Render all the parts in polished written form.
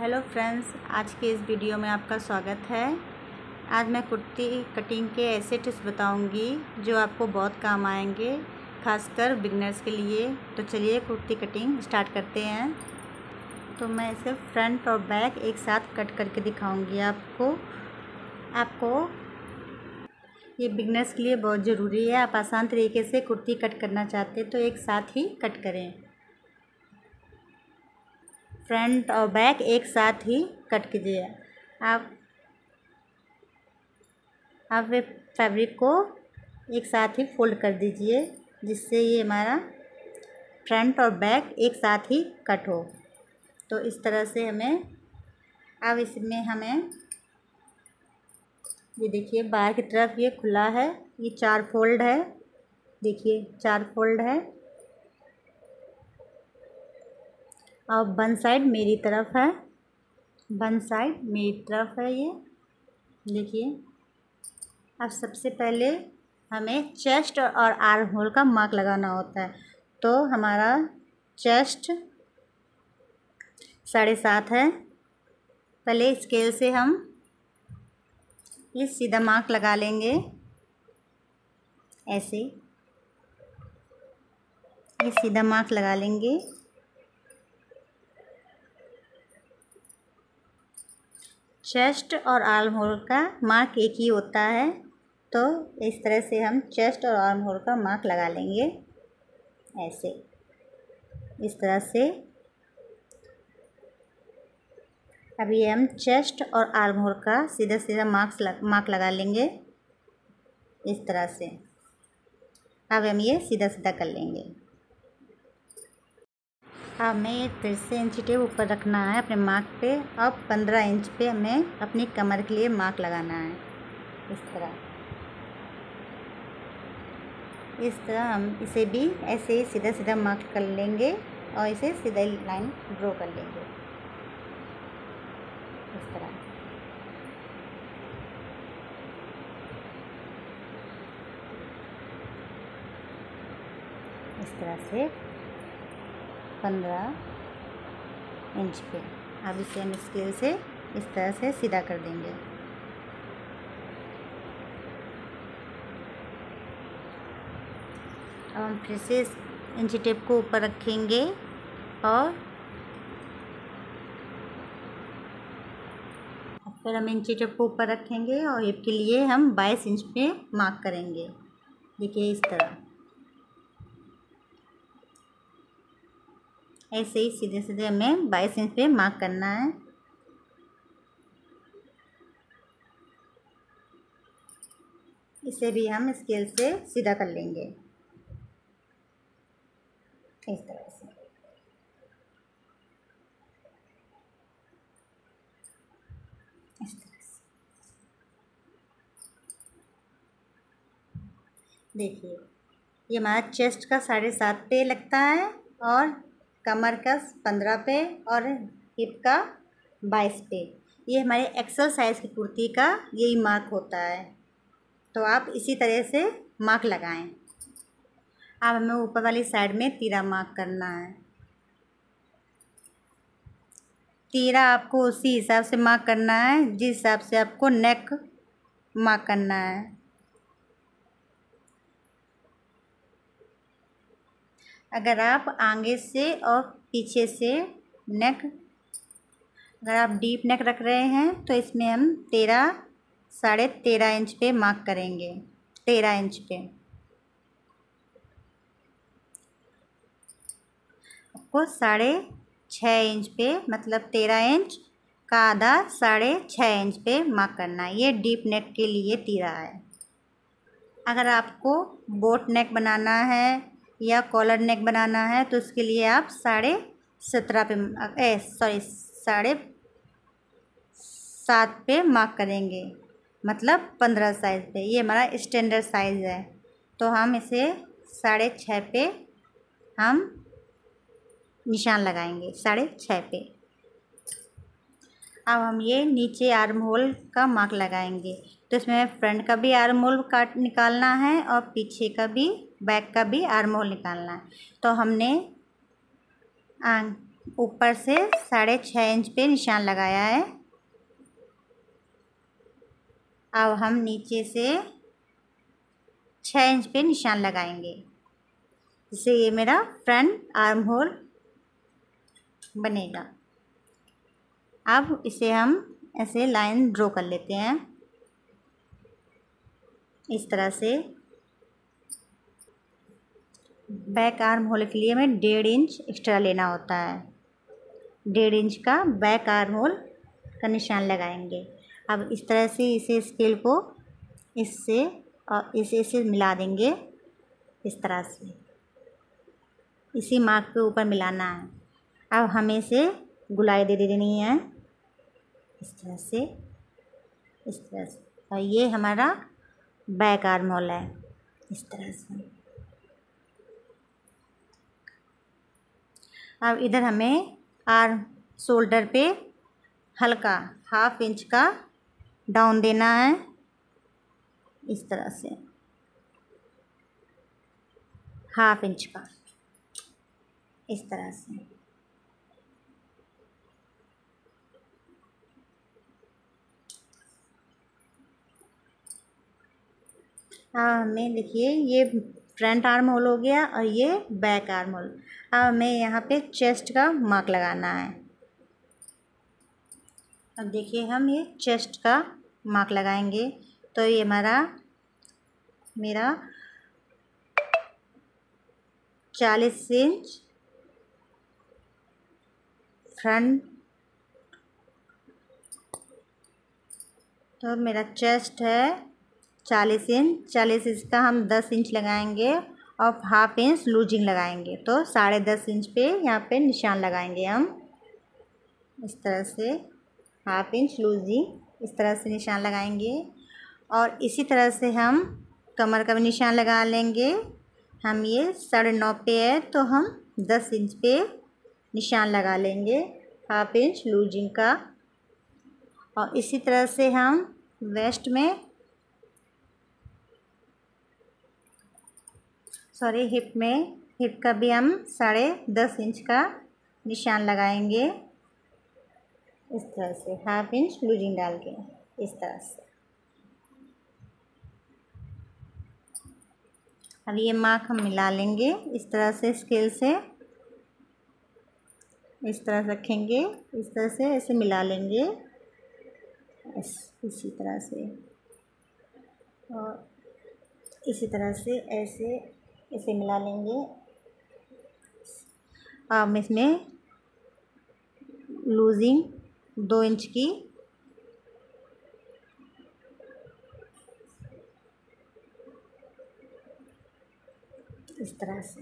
Hello friends, आज के इस वीडियो में आपका स्वागत है। आज मैं कुर्ती कटिंग के ऐसे टिप्स बताऊंगी जो आपको बहुत काम आएंगे, खासकर बिगनर्स के लिए। तो चलिए कुर्ती कटिंग स्टार्ट करते हैं। तो मैं इसे फ्रंट और बैक एक साथ कट करके दिखाऊंगी आपको ये बिगनर्स के लिए बहुत ज़रूरी है। आप आसान तरीके से कुर्ती कट करना चाहते हैं तो एक साथ ही कट करें। फ्रंट और बैक एक साथ ही कट कीजिए। आप फैब्रिक को एक साथ ही फोल्ड कर दीजिए, जिससे ये हमारा फ्रंट और बैक एक साथ ही कट हो। तो इस तरह से अब इसमें हमें ये देखिए बाहर की तरफ ये खुला है, ये 4 फोल्ड है। देखिए 4 फोल्ड है और वन साइड मेरी तरफ है, ये देखिए। अब सबसे पहले हमें चेस्ट और आर्म होल का मार्क लगाना होता है। तो हमारा चेस्ट 7.5 है। पहले स्केल से हम ये सीधा मार्क लगा लेंगे, ऐसे ये सीधा मार्क लगा लेंगे। चेस्ट और आर्म होल का मार्क एक ही होता है, तो इस तरह से हम चेस्ट और आर्म होल का मार्क लगा लेंगे, ऐसे इस तरह से। अभी हम चेस्ट और आर्म होल का सीधा सीधा मार्क लगा लेंगे, इस तरह से। अब हम ये सीधा सीधा कर लेंगे। हमें फिर से इंची टेप ऊपर रखना है अपने मार्क पे। अब 15 इंच पे हमें अपनी कमर के लिए मार्क लगाना है, इस तरह हम इसे भी ऐसे ही सीधा सीधा मार्क कर लेंगे और इसे सीधा लाइन ड्रॉ कर लेंगे, इस तरह। इस तरह से 15 इंच पे। अब इसे हम स्केल से इस तरह से सीधा कर देंगे। अब हम फिर से इंची टेप को ऊपर रखेंगे और फिर हम इंची टेप को ऊपर रखेंगे और हिप के लिए हम 22 इंच पे मार्क करेंगे। देखिए इस तरह, ऐसे ही सीधे सीधे हमें 22 इंच पे मार्क करना है। इसे भी हम स्केल से सीधा कर लेंगे, इस तरह से। इस तरह से देखिए ये हमारा चेस्ट का 7.5 पे लगता है और कमर का 15 पे और हिप का 22 पे। ये हमारे एक्सल साइज़ की कुर्ती का यही मार्क होता है। तो आप इसी तरह से मार्क लगाएं। अब हमें ऊपर वाली साइड में तीरा मार्क करना है। तीरा आपको उसी हिसाब से मार्क करना है जिस हिसाब से आपको नेक मार्क करना है। अगर आप आगे से और पीछे से नेक, अगर आप डीप नेक रख रहे हैं तो इसमें हम 13.5 इंच पे मार्क करेंगे, 13 इंच पे। आपको 6.5 इंच पे, मतलब 13 इंच का आधा 6.5 इंच पे मार्क करना है। ये डीप नेक के लिए तीरा है। अगर आपको बोट नेक बनाना है या कॉलर नेक बनाना है तो उसके लिए आप 7.5 पे 7.5 पे मार्क करेंगे, मतलब 15 साइज़ पे। ये हमारा स्टैंडर्ड साइज़ है, तो हम इसे 6.5 पे हम निशान लगाएंगे, 6.5 पे। अब हम ये नीचे आर्म होल का मार्क लगाएंगे। तो इसमें फ्रंट का भी आर्म होल काट निकालना है और पीछे का भी, बैक का भी आर्म होल निकालना है। तो हमने ऊपर से 6.5 इंच पे निशान लगाया है। अब हम नीचे से 6 इंच पे निशान लगाएंगे, जिससे ये मेरा फ्रंट आर्म होल बनेगा। अब इसे हम ऐसे लाइन ड्रॉ कर लेते हैं इस तरह से। बैक आर्म होल के लिए हमें 1.5 इंच एक्स्ट्रा लेना होता है। 1.5 इंच का बैक आर्म होल का निशान लगाएंगे। अब इस तरह से इसे स्केल को इससे और इसे मिला देंगे इस तरह से, इसी मार्क के ऊपर मिलाना है। अब हमें इसे गुलाई दे देनी है इस तरह से, इस तरह से। और ये हमारा बैक आर्म होल है इस तरह से। अब इधर हमें आर्म शोल्डर पे हल्का 1/2 इंच का डाउन देना है इस तरह से, 1/2 इंच का इस तरह से। हाँ, हमें देखिए ये फ्रंट आर्म होल हो गया और ये बैक आर्म होल। अब हमें यहाँ पे चेस्ट का मार्क लगाना है। अब देखिए हम ये चेस्ट का मार्क लगाएंगे, तो ये मेरा 40 इंच फ्रंट, तो मेरा चेस्ट है 40 इंच। 40 इंच का हम 10 इंच लगाएंगे और 1/2 इंच लूजिंग लगाएंगे, तो 10.5 इंच पे यहाँ पे निशान लगाएंगे हम इस तरह से। 1/2 इंच लूजिंग इस तरह से निशान लगाएंगे। और इसी तरह से हम कमर का भी निशान लगा लेंगे। हम ये 9.5 पे है, तो हम 10 इंच पे निशान लगा लेंगे 1/2 इंच लूजिंग का। और इसी तरह से हम वेस्ट में हिप का भी हम 10.5 इंच का निशान लगाएंगे इस तरह से, 1/2 इंच लूजिंग डाल के इस तरह से। अब ये मार्क हम मिला लेंगे इस तरह से, स्केल से इस तरह रखेंगे, इस तरह से ऐसे मिला लेंगे इसी तरह से। और इसी तरह से ऐसे मिला लेंगे। अब इसमें लूजिंग 2 इंच की इस तरह से।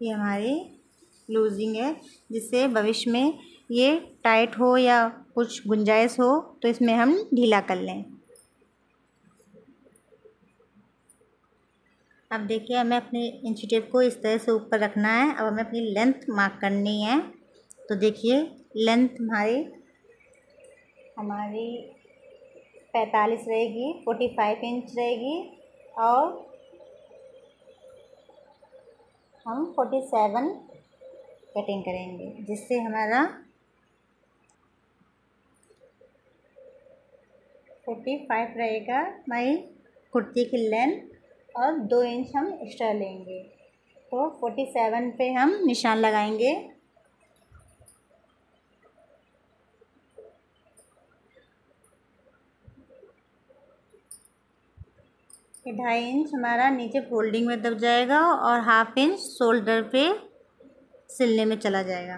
ये हमारी लूजिंग है, जिससे भविष्य में ये टाइट हो या कुछ गुंजाइश हो तो इसमें हम ढीला कर लें। अब देखिए हमें अपने इंची टेप को इस तरह से ऊपर रखना है। अब हमें अपनी लेंथ मार्क करनी है। तो देखिए लेंथ हमारी 45 रहेगी, 45 इंच रहेगी। और हम 47 कटिंग करेंगे, जिससे हमारा 45 रहेगा हमारी कुर्ती की लेंथ। और 2 इंच हम एक्स्ट्रा लेंगे, तो 47 पे हम निशान लगाएंगे। ये 2.5 इंच हमारा नीचे फोल्डिंग में दब जाएगा और 1/2 इंच शोल्डर पे सिलने में चला जाएगा।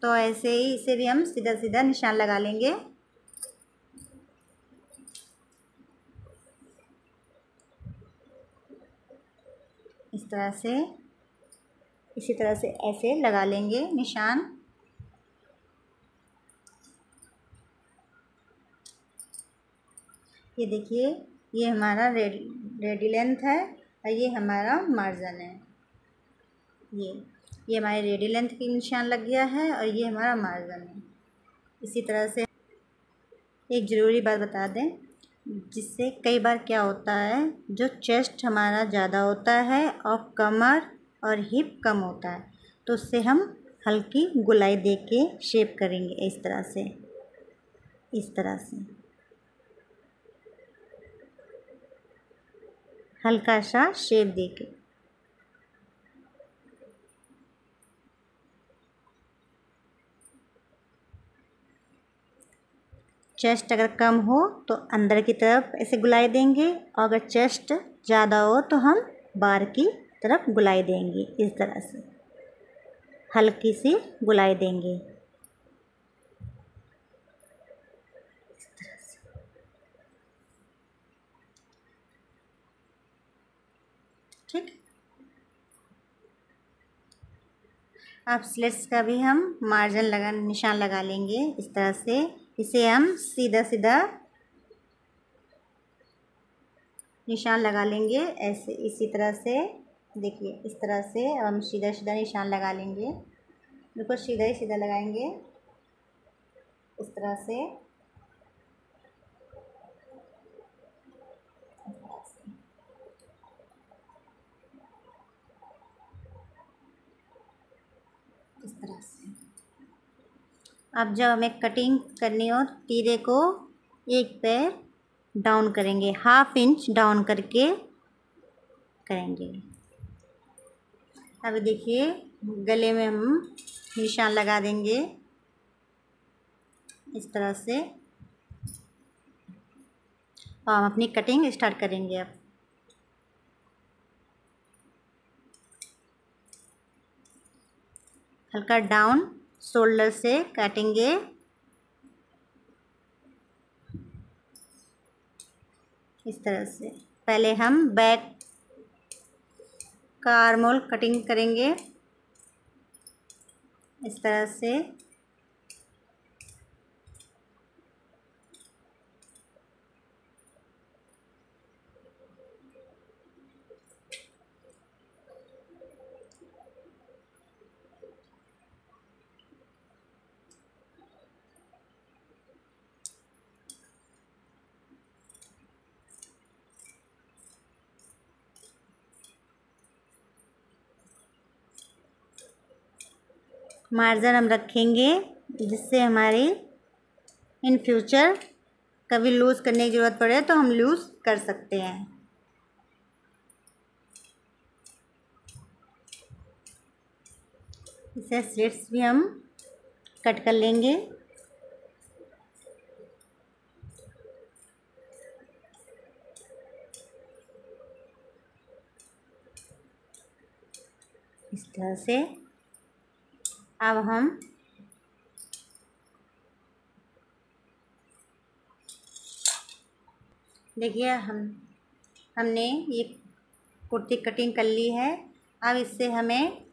तो ऐसे ही इसे भी हम सीधा सीधा निशान लगा लेंगे इस तरह से। इसी तरह से ऐसे लगा लेंगे निशान। ये देखिए ये हमारा रेडी लेंथ है और ये हमारा मार्जिन है। ये हमारे रेडी लेंथ की निशान लग गया है और ये हमारा मार्जिन है। इसी तरह से एक ज़रूरी बात बता दें, जिससे कई बार क्या होता है, जो चेस्ट हमारा ज़्यादा होता है और कमर और हिप कम होता है, तो उससे हम हल्की गोलाई दे के शेप करेंगे इस तरह से, इस तरह से हल्का सा शेप दे के। चेस्ट अगर कम हो तो अंदर की तरफ ऐसे गुलाई देंगे, और अगर चेस्ट ज़्यादा हो तो हम बाहर की तरफ गुलाई देंगे, इस तरह से हल्की सी गुलाई देंगे, इस तरह से। ठीक, अब स्लिट्स का भी हम मार्जिन लगा, निशान लगा लेंगे इस तरह से। इसे हम सीधा सीधा निशान लगा लेंगे ऐसे, इसी तरह से। देखिए इस तरह से अब हम सीधा सीधा निशान लगा लेंगे, बिल्कुल सीधा ही सीधा लगाएंगे इस तरह से। इस तरह से अब जब हमें कटिंग करनी हो, तीरे को एक पैर डाउन करेंगे, 1/2 इंच डाउन करके करेंगे। अब देखिए गले में हम निशान लगा देंगे इस तरह से, और हम अपनी कटिंग स्टार्ट करेंगे। अब हल्का डाउन शोल्डर से काटेंगे, इस तरह से। पहले हम बैक का आर्म होल कटिंग करेंगे इस तरह से। मार्जिन हम रखेंगे जिससे हमारी इन फ्यूचर कभी लूज़ करने की ज़रूरत पड़े तो हम लूज़ कर सकते हैं। इसे स्लिट्स भी हम कट कर लेंगे इस तरह से। अब हम देखिए हमने ये कुर्ती कटिंग कर ली है। अब इससे हमें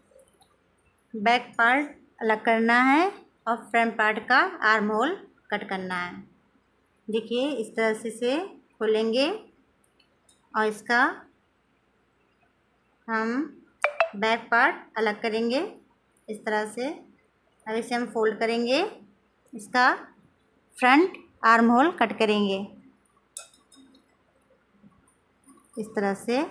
बैक पार्ट अलग करना है और फ्रंट पार्ट का आर्म होल कट करना है। देखिए इस तरह से इसे खोलेंगे और इसका हम बैक पार्ट अलग करेंगे इस तरह से। अब इसे हम फोल्ड करेंगे, इसका फ्रंट आर्म होल कट करेंगे इस तरह से।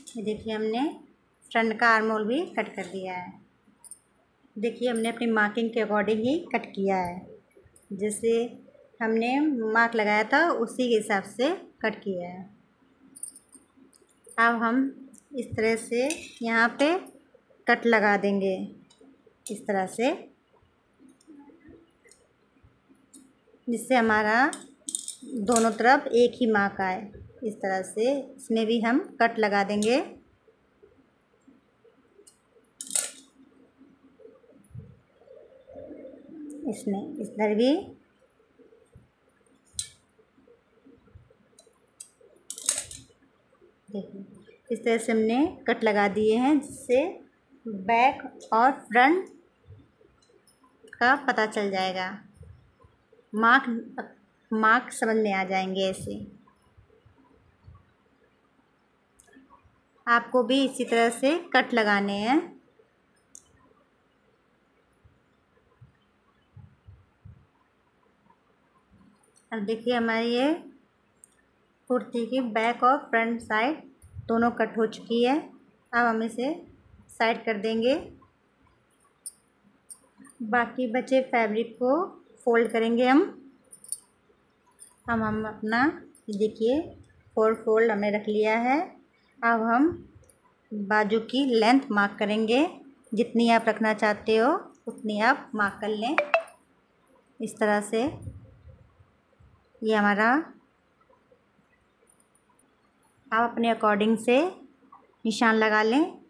ये देखिए हमने फ्रंट का आर्म होल भी कट कर दिया है। देखिए हमने अपनी मार्किंग के अकॉर्डिंग ही कट किया है, जैसे हमने मार्क लगाया था उसी के हिसाब से कट किया है। अब हम इस तरह से यहाँ पे कट लगा देंगे इस तरह से, जिससे हमारा दोनों तरफ एक ही मार्क आए इस तरह से। इसमें भी हम कट लगा देंगे इसमें, इधर भी। देखिए इस तरह से हमने कट लगा दिए हैं, जिससे बैक और फ्रंट का पता चल जाएगा। मार्क समझ में आ जाएंगे ऐसे। आपको भी इसी तरह से कट लगाने हैं। अब देखिए हमारी ये कुर्ती की बैक और फ्रंट साइड दोनों कट हो चुकी है। अब हम इसे साइड कर देंगे। बाकी बचे फैब्रिक को फोल्ड करेंगे हम अपना देखिए 4 फोल्ड हमने रख लिया है। अब हम बाजू की लेंथ मार्क करेंगे। जितनी आप रखना चाहते हो उतनी आप मार्क कर लें। इस तरह से ये हमारा, आप अपने अकॉर्डिंग से निशान लगा लें।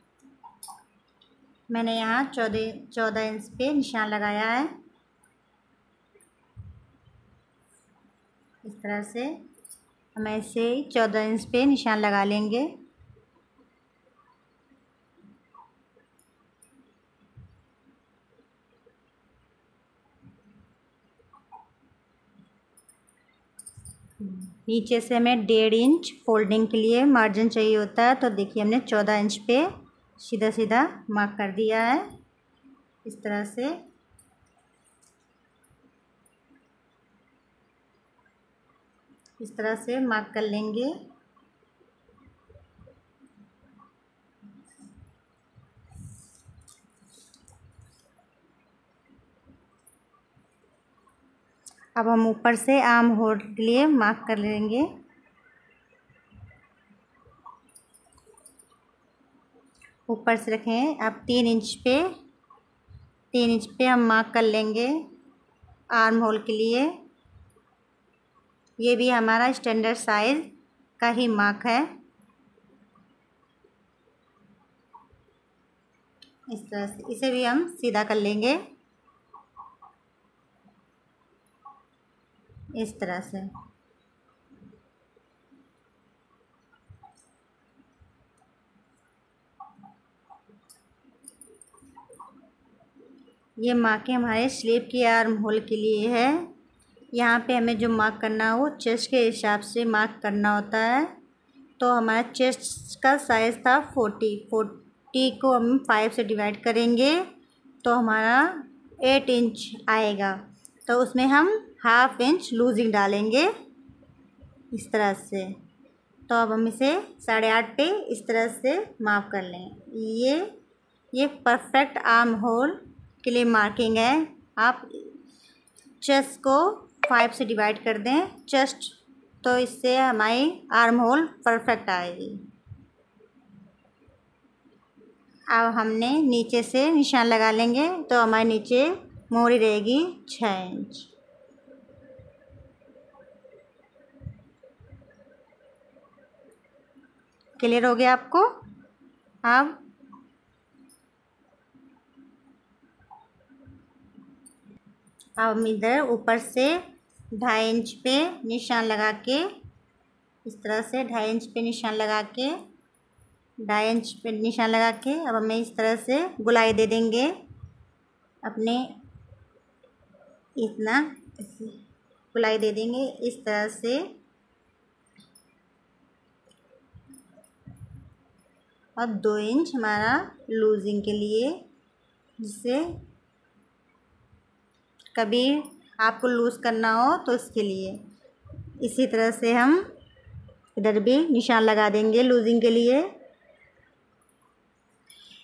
मैंने यहाँ 14 इंच पे निशान लगाया है। इस तरह से हम ऐसे 14 इंच पे निशान लगा लेंगे। नीचे से हमें 1.5 इंच फोल्डिंग के लिए मार्जिन चाहिए होता है। तो देखिए हमने 14 इंच पे सीधा सीधा मार्क कर दिया है। इस तरह से मार्क कर लेंगे। अब हम ऊपर से आर्म होल के लिए मार्क कर लेंगे। ऊपर से रखें आप 3 इंच पे हम मार्क कर लेंगे आर्म होल के लिए। ये भी हमारा स्टैंडर्ड साइज का ही मार्क है। इस तरह से इसे भी हम सीधा कर लेंगे। इस तरह से ये मार्किंग हमारे स्लीव की आर्म होल के लिए है। यहाँ पे हमें जो मार्क करना हो चेस्ट के हिसाब से मार्क करना होता है। तो हमारा चेस्ट का साइज़ था 40 को हम 5 से डिवाइड करेंगे तो हमारा 8 इंच आएगा। तो उसमें हम ½ इंच लूजिंग डालेंगे इस तरह से। तो अब हम इसे 8.5 पे इस तरह से मार्क कर लें। ये परफेक्ट आर्म होल के लिए मार्किंग है। आप चेस्ट को 5 से डिवाइड कर दें चेस्ट, तो इससे हमारी आर्म होल परफेक्ट आएगी। अब हमने नीचे से निशान लगा लेंगे तो हमारे नीचे मोहरी रहेगी 6 इंच। क्लियर हो गया आपको? अब हम इधर ऊपर से 2.5 इंच पे निशान लगा के, इस तरह से 2.5 इंच पे निशान लगा के, 2.5 इंच पे निशान लगा के अब हमें इस तरह से गोलाई दे देंगे अपने, इतना गोलाई दे देंगे इस तरह से। और 2 इंच हमारा लूजिंग के लिए, जिससे कभी आपको लूज़ करना हो तो इसके लिए। इसी तरह से हम इधर भी निशान लगा देंगे लूजिंग के लिए।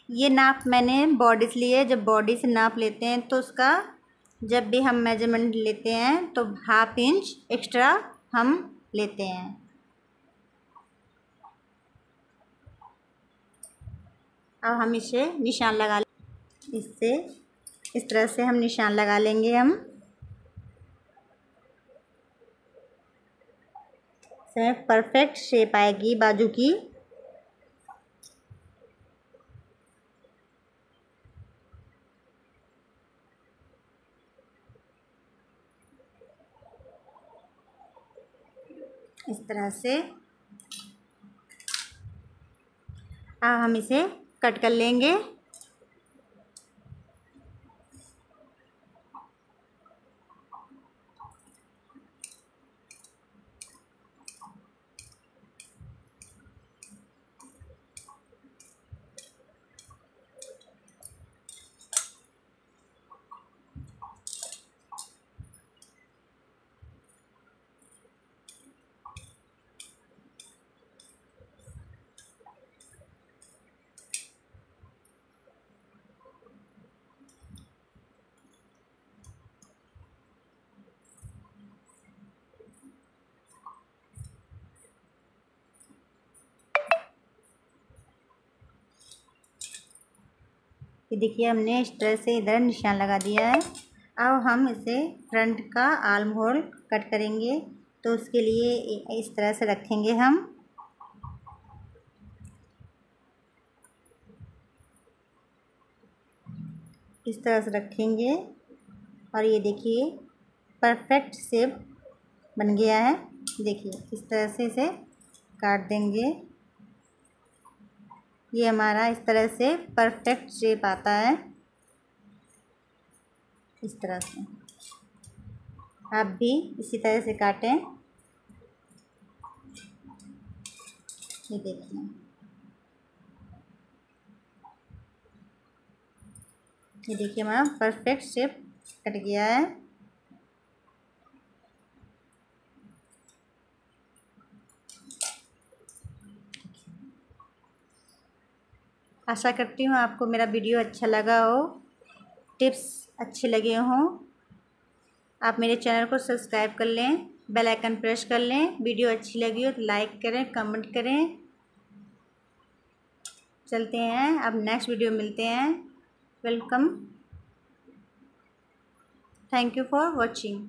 ये नाप मैंने बॉडी से लिए। जब बॉडी से नाप लेते हैं तो उसका, जब भी हम मेजरमेंट लेते हैं तो ½ इंच एक्स्ट्रा हम लेते हैं। अब हम इसे निशान लगा इससे इस तरह से हम निशान लगा लेंगे। हम से परफेक्ट शेप आएगी बाजू की। इस तरह से अब हम इसे कट कर लेंगे। ये देखिए हमने इस तरह से इधर निशान लगा दिया है। अब हम इसे फ्रंट का आर्म होल कट करेंगे, तो उसके लिए इस तरह से रखेंगे हम। इस तरह से रखेंगे और ये देखिए परफेक्ट शेप बन गया है। देखिए इस तरह से इसे काट देंगे। ये हमारा इस तरह से परफेक्ट शेप आता है। इस तरह से आप भी इसी तरह से काटें। ये देखिए, ये देखिए हमारा परफेक्ट शेप कट गया है। आशा करती हूँ आपको मेरा वीडियो अच्छा लगा हो, टिप्स अच्छे लगे हों। आप मेरे चैनल को सब्सक्राइब कर लें, बेल आइकन प्रेस कर लें। वीडियो अच्छी लगी हो तो लाइक करें, कमेंट करें। चलते हैं, अब नेक्स्ट वीडियो मिलते हैं। Welcome, thank you for watching.